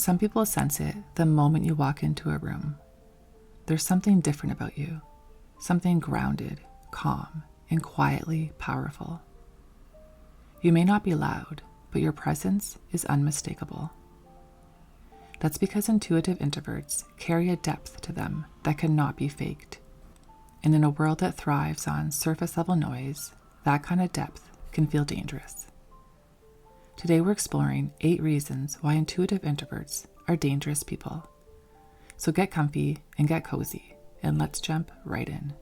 Some people sense it the moment you walk into a room. There's something different about you, something grounded, calm, and quietly powerful. You may not be loud, but your presence is unmistakable. That's because intuitive introverts carry a depth to them that cannot be faked. And in a world that thrives on surface-level noise, that kind of depth can feel dangerous. Today we're exploring 8 reasons why intuitive introverts are dangerous people. So get comfy and get cozy, and let's jump right in.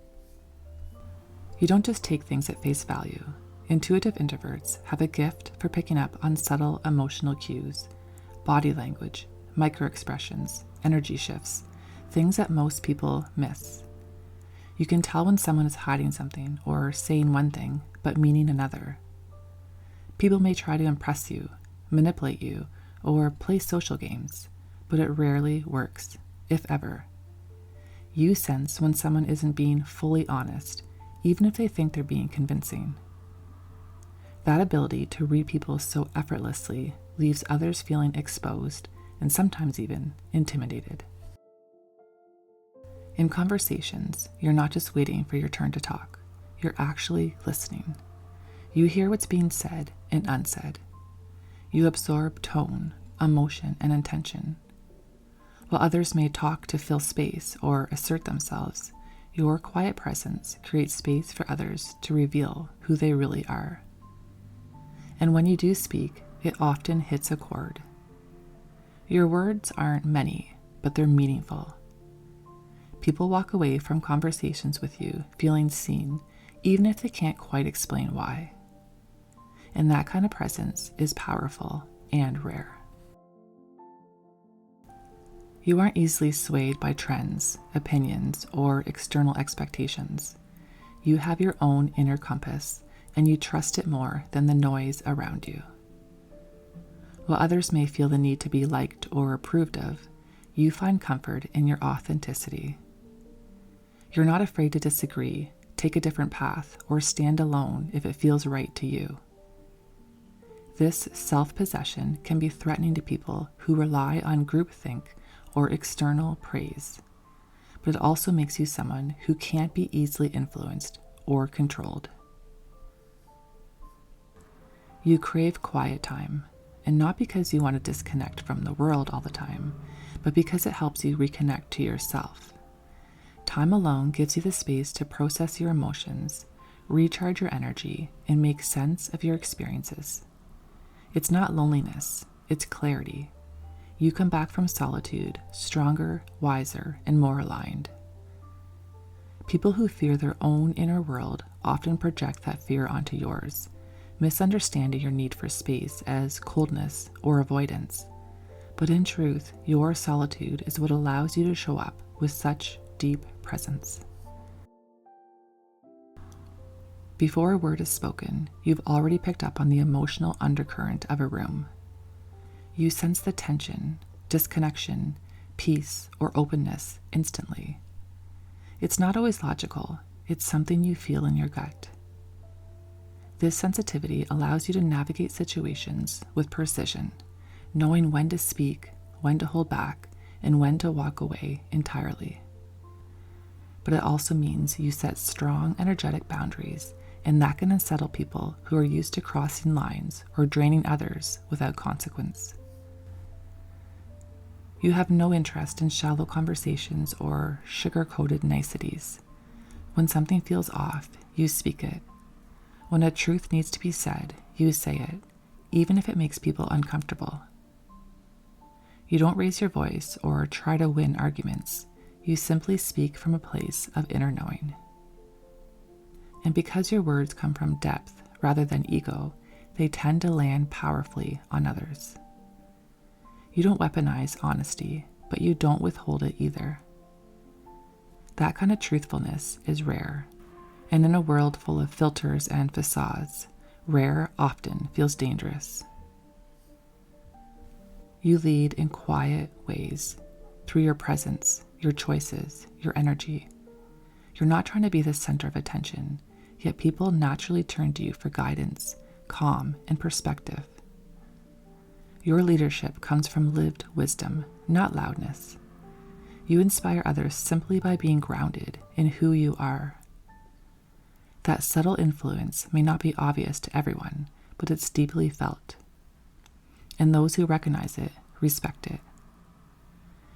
You don't just take things at face value. Intuitive introverts have a gift for picking up on subtle emotional cues, body language, microexpressions, energy shifts, things that most people miss. You can tell when someone is hiding something or saying one thing but meaning another. People may try to impress you, manipulate you, or play social games, but it rarely works, if ever. You sense when someone isn't being fully honest, even if they think they're being convincing. That ability to read people so effortlessly leaves others feeling exposed and sometimes even intimidated. In conversations, you're not just waiting for your turn to talk, you're actually listening. You hear what's being said and unsaid. You absorb tone, emotion, and intention. While others may talk to fill space or assert themselves, your quiet presence creates space for others to reveal who they really are. And when you do speak, it often hits a chord. Your words aren't many, but they're meaningful. People walk away from conversations with you feeling seen, even if they can't quite explain why. And that kind of presence is powerful and rare. You aren't easily swayed by trends, opinions, or external expectations. You have your own inner compass, and you trust it more than the noise around you. While others may feel the need to be liked or approved of, you find comfort in your authenticity. You're not afraid to disagree, take a different path, or stand alone if it feels right to you. This self-possession can be threatening to people who rely on groupthink or external praise, but it also makes you someone who can't be easily influenced or controlled. You crave quiet time, and not because you want to disconnect from the world all the time, but because it helps you reconnect to yourself. Time alone gives you the space to process your emotions, recharge your energy, and make sense of your experiences. It's not loneliness, it's clarity. You come back from solitude stronger, wiser, and more aligned. People who fear their own inner world often project that fear onto yours, misunderstanding your need for space as coldness or avoidance. But in truth, your solitude is what allows you to show up with such deep presence. Before a word is spoken, you've already picked up on the emotional undercurrent of a room. You sense the tension, disconnection, peace, or openness instantly. It's not always logical, it's something you feel in your gut. This sensitivity allows you to navigate situations with precision, knowing when to speak, when to hold back, and when to walk away entirely. But it also means you set strong, energetic boundaries, and that can unsettle people who are used to crossing lines or draining others without consequence. You have no interest in shallow conversations or sugar-coated niceties. When something feels off, you speak it. When a truth needs to be said, you say it, even if it makes people uncomfortable. You don't raise your voice or try to win arguments. You simply speak from a place of inner knowing. And because your words come from depth rather than ego, they tend to land powerfully on others. You don't weaponize honesty, but you don't withhold it either. That kind of truthfulness is rare. And in a world full of filters and facades, rare often feels dangerous. You lead in quiet ways, through your presence, your choices, your energy. You're not trying to be the center of attention, yet people naturally turn to you for guidance, calm, and perspective. Your leadership comes from lived wisdom, not loudness. You inspire others simply by being grounded in who you are. That subtle influence may not be obvious to everyone, but it's deeply felt. And those who recognize it respect it.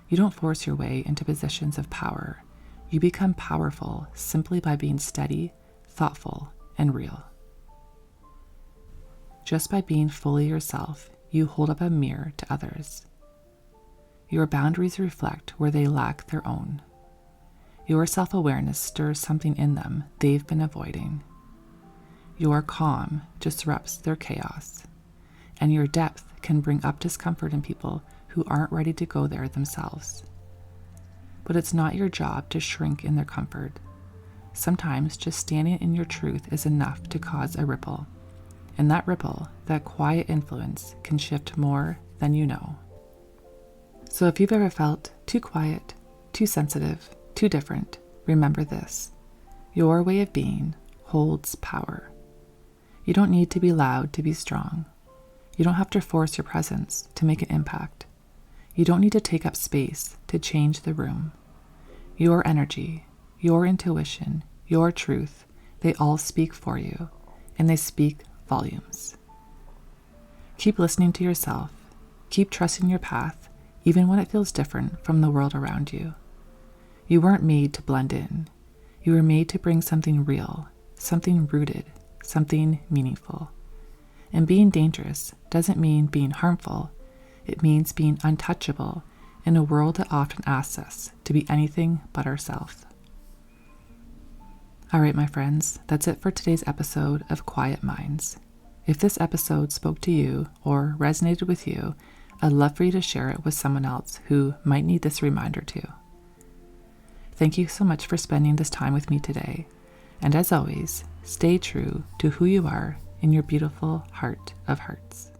You don't force your way into positions of power. You become powerful simply by being steady, thoughtful, and real. Just by being fully yourself, you hold up a mirror to others. Your boundaries reflect where they lack their own. Your self-awareness stirs something in them they've been avoiding. Your calm disrupts their chaos, and your depth can bring up discomfort in people who aren't ready to go there themselves. But it's not your job to shrink in their comfort. Sometimes just standing in your truth is enough to cause a ripple. And that ripple, that quiet influence, can shift more than you know. So if you've ever felt too quiet, too sensitive, too different, remember this. Your way of being holds power. You don't need to be loud to be strong. You don't have to force your presence to make an impact. You don't need to take up space to change the room. Your energy, your intuition, your truth, they all speak for you, and they speak volumes. Keep listening to yourself. Keep trusting your path, even when it feels different from the world around you. You weren't made to blend in. You were made to bring something real, something rooted, something meaningful. And being dangerous doesn't mean being harmful. It means being untouchable in a world that often asks us to be anything but ourselves. All right, my friends, that's it for today's episode of Quiet Minds. If this episode spoke to you or resonated with you, I'd love for you to share it with someone else who might need this reminder too. Thank you so much for spending this time with me today. And as always, stay true to who you are in your beautiful heart of hearts.